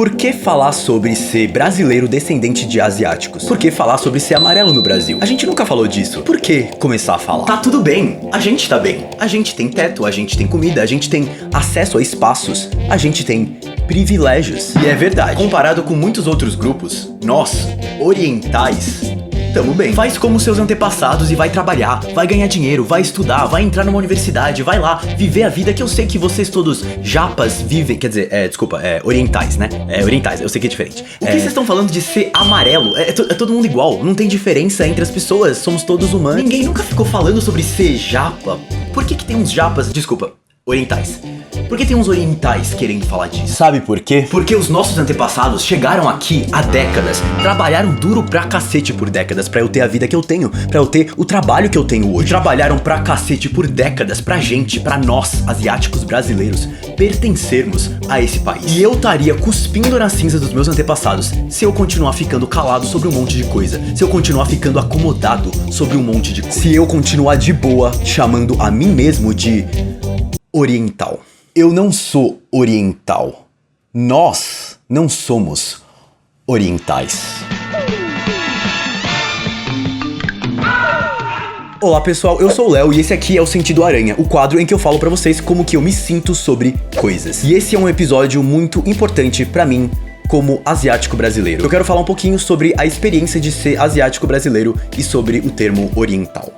Por que falar sobre ser brasileiro descendente de asiáticos? Por que falar sobre ser amarelo no Brasil? A gente nunca falou disso. Por que começar a falar? Tá tudo bem, a gente tá bem. A gente tem teto, a gente tem comida, a gente tem acesso a espaços, a gente tem privilégios. E é verdade, comparado com muitos outros grupos, nós, orientais, tamo bem. Faz como seus antepassados e vai trabalhar, vai ganhar dinheiro, vai estudar, vai entrar numa universidade, vai lá, viver a vida que eu sei que vocês todos japas vivem, quer dizer, orientais, né? Orientais, eu sei que é diferente. O que vocês estão falando de ser amarelo? É todo mundo igual, não tem diferença entre as pessoas, somos todos humanos. Ninguém nunca ficou falando sobre ser japa. Por que tem uns japas, orientais? Por que tem uns orientais querendo falar disso? Sabe por quê? Porque os nossos antepassados chegaram aqui há décadas, trabalharam duro pra cacete por décadas pra eu ter a vida que eu tenho, pra eu ter o trabalho que eu tenho hoje. Trabalharam pra cacete por décadas pra gente, pra nós, asiáticos brasileiros, pertencermos a esse país. E eu estaria cuspindo na cinza dos meus antepassados se eu continuar ficando calado sobre um monte de coisa, se eu continuar ficando acomodado sobre um monte de coisa, se eu continuar de boa chamando a mim mesmo de oriental. Eu não sou oriental. Nós não somos orientais. Olá pessoal, eu sou o Léo e esse aqui é o Sentido Aranha, o quadro em que eu falo pra vocês como que eu me sinto sobre coisas. E esse é um episódio muito importante pra mim como asiático brasileiro. Eu quero falar um pouquinho sobre a experiência de ser asiático brasileiro e sobre o termo oriental.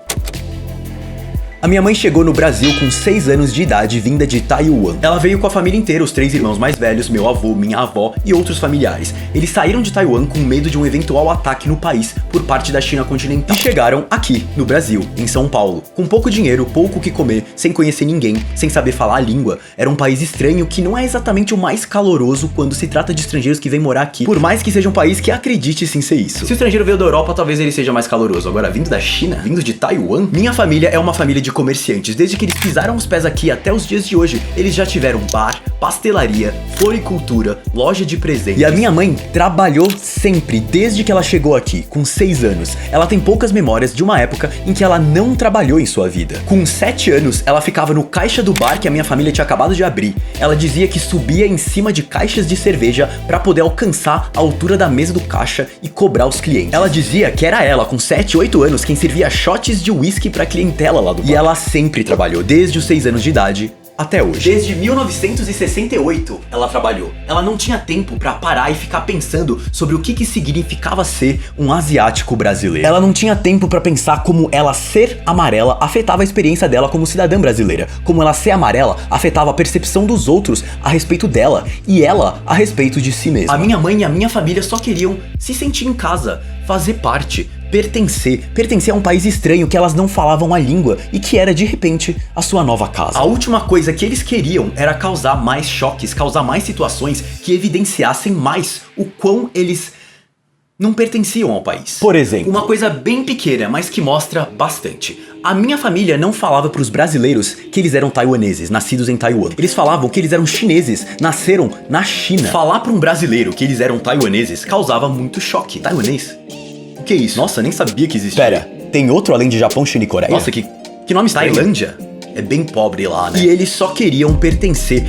A minha mãe chegou no Brasil com 6 anos de idade, vinda de Taiwan. Ela veio com a família inteira, os 3 irmãos mais velhos, meu avô, minha avó e outros familiares. Eles saíram de Taiwan com medo de um eventual ataque no país por parte da China continental. E chegaram aqui, no Brasil, em São Paulo, com pouco dinheiro, pouco o que comer, sem conhecer ninguém, sem saber falar a língua. Era um país estranho que não é exatamente o mais caloroso quando se trata de estrangeiros que vêm morar aqui, por mais que seja um país que acredite sim ser isso. Se o estrangeiro veio da Europa, talvez ele seja mais caloroso. Agora, vindo da China, vindo de Taiwan, minha família é uma família de comerciantes. Desde que eles pisaram os pés aqui até os dias de hoje, eles já tiveram bar, pastelaria, floricultura, loja de presentes. E a minha mãe trabalhou sempre, desde que ela chegou aqui, com 6 anos. Ela tem poucas memórias de uma época em que ela não trabalhou em sua vida. Com 7 anos, ela ficava no caixa do bar que a minha família tinha acabado de abrir. Ela dizia que subia em cima de caixas de cerveja pra poder alcançar a altura da mesa do caixa e cobrar os clientes. Ela dizia que era ela, com 7, 8 anos, quem servia shots de whisky pra clientela lá do bar. E ela sempre trabalhou, desde os 6 anos de idade até hoje. Desde 1968 ela trabalhou. Ela não tinha tempo pra parar e ficar pensando sobre o que significava ser um asiático brasileiro. Ela não tinha tempo pra pensar como ela ser amarela afetava a experiência dela como cidadã brasileira, como ela ser amarela afetava a percepção dos outros a respeito dela e ela a respeito de si mesma. A minha mãe e a minha família só queriam se sentir em casa, fazer parte, pertencer a um país estranho que elas não falavam a língua e que era de repente a sua nova casa. A última coisa que eles queriam era causar mais choques, causar mais situações que evidenciassem mais o quão eles não pertenciam ao país. Por exemplo, uma coisa bem pequena, mas que mostra bastante. A minha família não falava pros brasileiros que eles eram taiwaneses, nascidos em Taiwan. Eles falavam que eles eram chineses, nasceram na China. Falar pra um brasileiro que eles eram taiwaneses causava muito choque. Taiwanês? O que é isso? Nossa, nem sabia que existia. Pera, tem outro além de Japão, China e Coreia? Nossa, que nome estranho. Tailândia? É bem pobre lá, né? E eles só queriam pertencer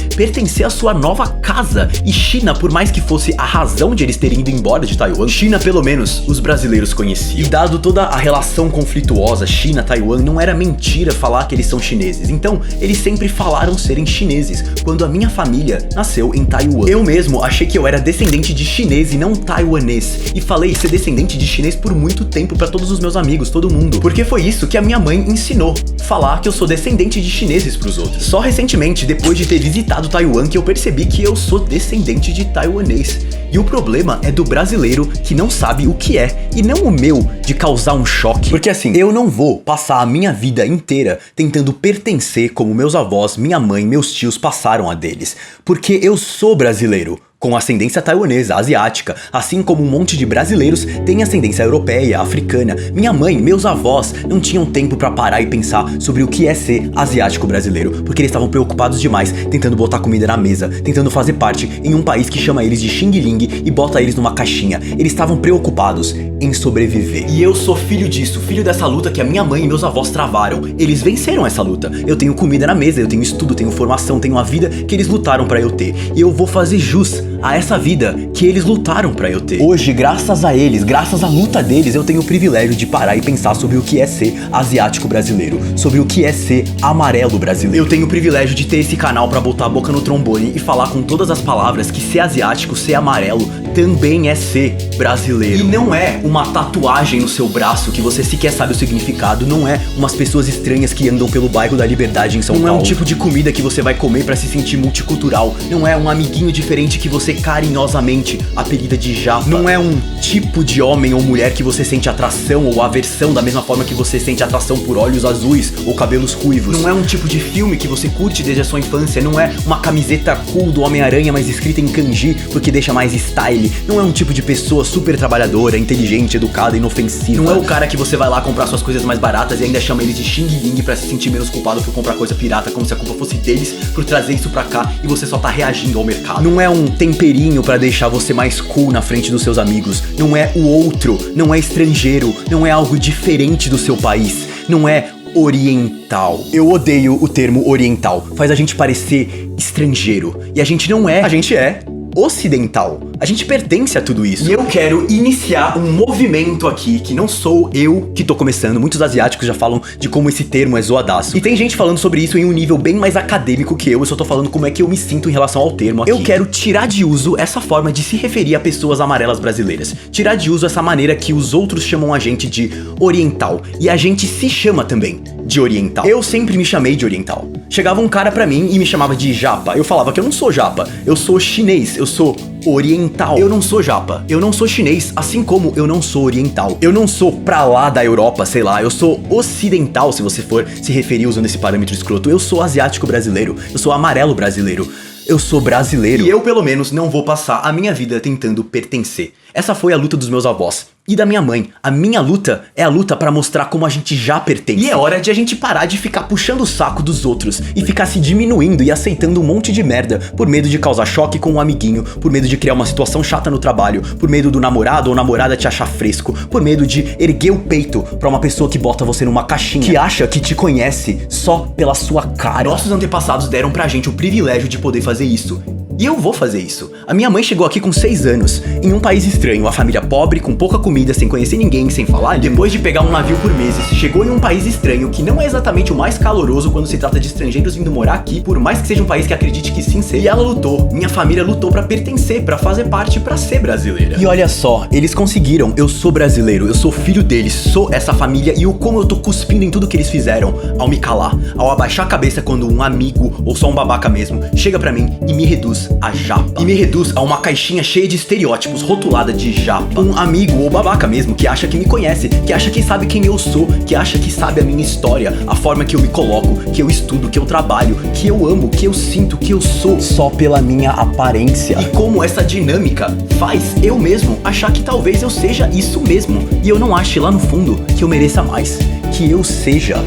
à sua nova casa. E China, por mais que fosse a razão de eles terem ido embora de Taiwan, China pelo menos os brasileiros conheciam. E dado toda a relação conflituosa China-Taiwan, não era mentira falar que eles são chineses. Então, eles sempre falaram serem chineses, quando a minha família nasceu em Taiwan. Eu mesmo achei que eu era descendente de chinês e não taiwanês. E falei ser descendente de chinês por muito tempo pra todos os meus amigos, todo mundo. Porque foi isso que a minha mãe ensinou. Falar que eu sou descendente de chineses pros outros. Só recentemente, depois de ter visitado Taiwan, que eu percebi que eu sou descendente de taiwanês. E o problema é do brasileiro que não sabe o que é, e não o meu de causar um choque. Porque assim, eu não vou passar a minha vida inteira tentando pertencer como meus avós, minha mãe, meus tios passaram a deles. Porque eu sou brasileiro, com ascendência taiwanesa, asiática, assim como um monte de brasileiros têm ascendência europeia, africana. Minha mãe, meus avós não tinham tempo pra parar e pensar sobre o que é ser asiático brasileiro, porque eles estavam preocupados demais tentando botar comida na mesa, tentando fazer parte em um país que chama eles de Xing Ling e bota eles numa caixinha. Eles estavam preocupados em sobreviver. E eu sou filho disso, filho dessa luta que a minha mãe e meus avós travaram. Eles venceram essa luta. Eu tenho comida na mesa, eu tenho estudo, tenho formação, tenho a vida que eles lutaram pra eu ter. E eu vou fazer jus a essa vida que eles lutaram pra eu ter. Hoje, graças a eles, graças à luta deles, eu tenho o privilégio de parar e pensar sobre o que é ser asiático brasileiro, sobre o que é ser amarelo brasileiro. Eu tenho o privilégio de ter esse canal pra botar a boca no trombone e falar com todas as palavras que ser asiático, ser amarelo, também é ser brasileiro. E não é uma tatuagem no seu braço que você sequer sabe o significado, não é umas pessoas estranhas que andam pelo bairro da Liberdade em São Paulo. Não é um tipo de comida que você vai comer pra se sentir multicultural, não é um amiguinho diferente que você carinhosamente apelida de japa, não é um tipo de homem ou mulher que você sente atração ou aversão da mesma forma que você sente atração por olhos azuis ou cabelos ruivos, não é um tipo de filme que você curte desde a sua infância, não é uma camiseta cool do Homem-Aranha mas escrita em kanji porque deixa mais style, não é um tipo de pessoa super trabalhadora, inteligente, educada, inofensiva, não é o cara que você vai lá comprar suas coisas mais baratas e ainda chama ele de Xing Ling pra se sentir menos culpado por comprar coisa pirata, como se a culpa fosse deles por trazer isso pra cá e você só tá reagindo ao mercado. Não é um temperinho pra deixar você mais cool na frente dos seus amigos, não é o outro, não é estrangeiro, não é algo diferente do seu país, não é oriental. Eu odeio o termo oriental, faz a gente parecer estrangeiro, e a gente não é, a gente é ocidental. A gente pertence a tudo isso. E eu quero iniciar um movimento aqui, que não sou eu que tô começando. Muitos asiáticos já falam de como esse termo é zoadaço. E tem gente falando sobre isso em um nível bem mais acadêmico que eu só tô falando como é que eu me sinto em relação ao termo aqui. Eu quero tirar de uso essa forma de se referir a pessoas amarelas brasileiras. Tirar de uso essa maneira que os outros chamam a gente de oriental. E a gente se chama também de oriental. Eu sempre me chamei de oriental. Chegava um cara pra mim e me chamava de japa. Eu falava que eu não sou japa, eu sou chinês, eu sou oriental. Eu não sou japa, eu não sou chinês, assim como eu não sou oriental. Eu não sou pra lá da Europa, sei lá, eu sou ocidental, se você for se referir usando esse parâmetro escroto. Eu sou asiático brasileiro, eu sou amarelo brasileiro. Eu sou brasileiro. E eu, pelo menos, não vou passar a minha vida tentando pertencer. Essa foi a luta dos meus avós e da minha mãe. A minha luta é a luta pra mostrar como a gente já pertence. E é hora de a gente parar de ficar puxando o saco dos outros e ficar se diminuindo e aceitando um monte de merda por medo de causar choque com um amiguinho, por medo de criar uma situação chata no trabalho, por medo do namorado ou namorada te achar fresco, por medo de erguer o peito pra uma pessoa que bota você numa caixinha, que acha que te conhece só pela sua cara. Nossos antepassados deram pra gente o privilégio de poder fazer isso. E eu vou fazer isso. A minha mãe chegou aqui com 6 anos, em um país estranho, a família pobre, com pouca comida, sem conhecer ninguém, sem falar. Depois de pegar um navio por meses, chegou em um país estranho, que não é exatamente o mais caloroso quando se trata de estrangeiros vindo morar aqui, por mais que seja um país que acredite que sim seja. E ela lutou, minha família lutou pra pertencer, pra fazer parte, pra ser brasileira. E olha só, eles conseguiram, eu sou brasileiro, eu sou filho deles, sou essa família e o como eu tô cuspindo em tudo que eles fizeram, ao me calar, ao abaixar a cabeça quando um amigo, ou só um babaca mesmo, chega pra mim e me reduz a japa. E me reduz a uma caixinha cheia de estereótipos, rotulada de japa. Um amigo ou babaca mesmo que acha que me conhece, que acha que sabe quem eu sou, que acha que sabe a minha história, a forma que eu me coloco, que eu estudo, que eu trabalho, que eu amo, que eu sinto, que eu sou, só pela minha aparência. E como essa dinâmica faz eu mesmo achar que talvez eu seja isso mesmo, e eu não ache lá no fundo que eu mereça mais, que eu seja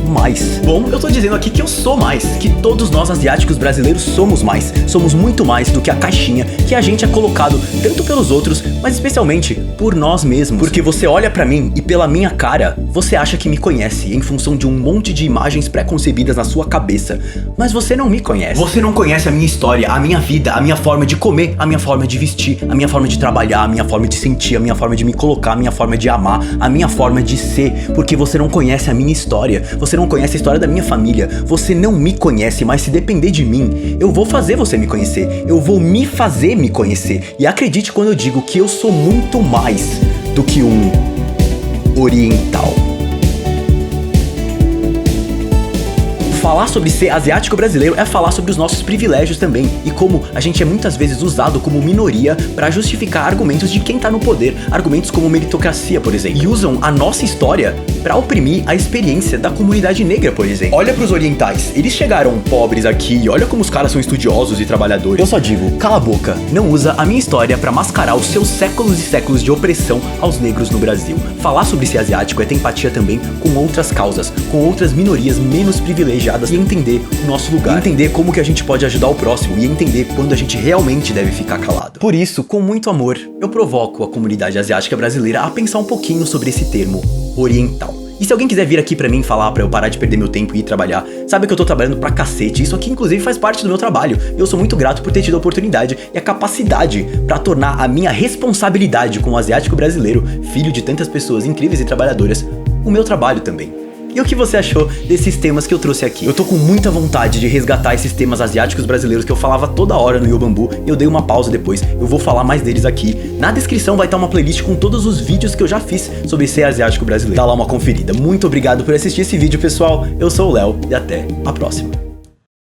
mais. Bom, eu tô dizendo aqui que eu sou mais, que todos nós asiáticos brasileiros somos mais, somos muito mais do que a caixinha que a gente é colocado tanto pelos outros, mas especialmente por nós mesmos. Porque você olha pra mim e pela minha cara, você acha que me conhece em função de um monte de imagens pré-concebidas na sua cabeça, mas você não me conhece. Você não conhece a minha história, a minha vida, a minha forma de comer, a minha forma de vestir, a minha forma de trabalhar, a minha forma de sentir, a minha forma de me colocar, a minha forma de amar, a minha forma de ser, porque você não conhece a minha história, você não conhece a história da minha família, você não me conhece, mas se depender de mim, eu vou fazer você me conhecer, eu vou me fazer me conhecer. E acredite quando eu digo que eu sou muito mais do que um oriental. Falar sobre ser asiático brasileiro é falar sobre os nossos privilégios também e como a gente é muitas vezes usado como minoria pra justificar argumentos de quem tá no poder, argumentos como meritocracia, por exemplo, e usam a nossa história pra oprimir a experiência da comunidade negra, por exemplo. Olha pros orientais, eles chegaram pobres aqui e olha como os caras são estudiosos e trabalhadores. Eu só digo, cala a boca, não usa a minha história pra mascarar os seus séculos e séculos de opressão aos negros no Brasil. Falar sobre ser asiático é ter empatia também com outras causas, com outras minorias menos privilegiadas e entender o nosso lugar, entender como que a gente pode ajudar o próximo e entender quando a gente realmente deve ficar calado. Por isso, com muito amor, eu provoco a comunidade asiática brasileira a pensar um pouquinho sobre esse termo oriental. E se alguém quiser vir aqui pra mim falar pra eu parar de perder meu tempo e ir trabalhar, sabe que eu tô trabalhando pra cacete. Isso aqui, inclusive, faz parte do meu trabalho. Eu sou muito grato por ter tido a oportunidade e a capacidade pra tornar a minha responsabilidade como asiático brasileiro, filho de tantas pessoas incríveis e trabalhadoras, o meu trabalho também. E o que você achou desses temas que eu trouxe aqui? Eu tô com muita vontade de resgatar esses temas asiáticos brasileiros que eu falava toda hora no Yobambu. Eu dei uma pausa depois, eu vou falar mais deles aqui. Na descrição vai estar uma playlist com todos os vídeos que eu já fiz sobre ser asiático brasileiro. Dá lá uma conferida. Muito obrigado por assistir esse vídeo, pessoal. Eu sou o Léo e até a próxima.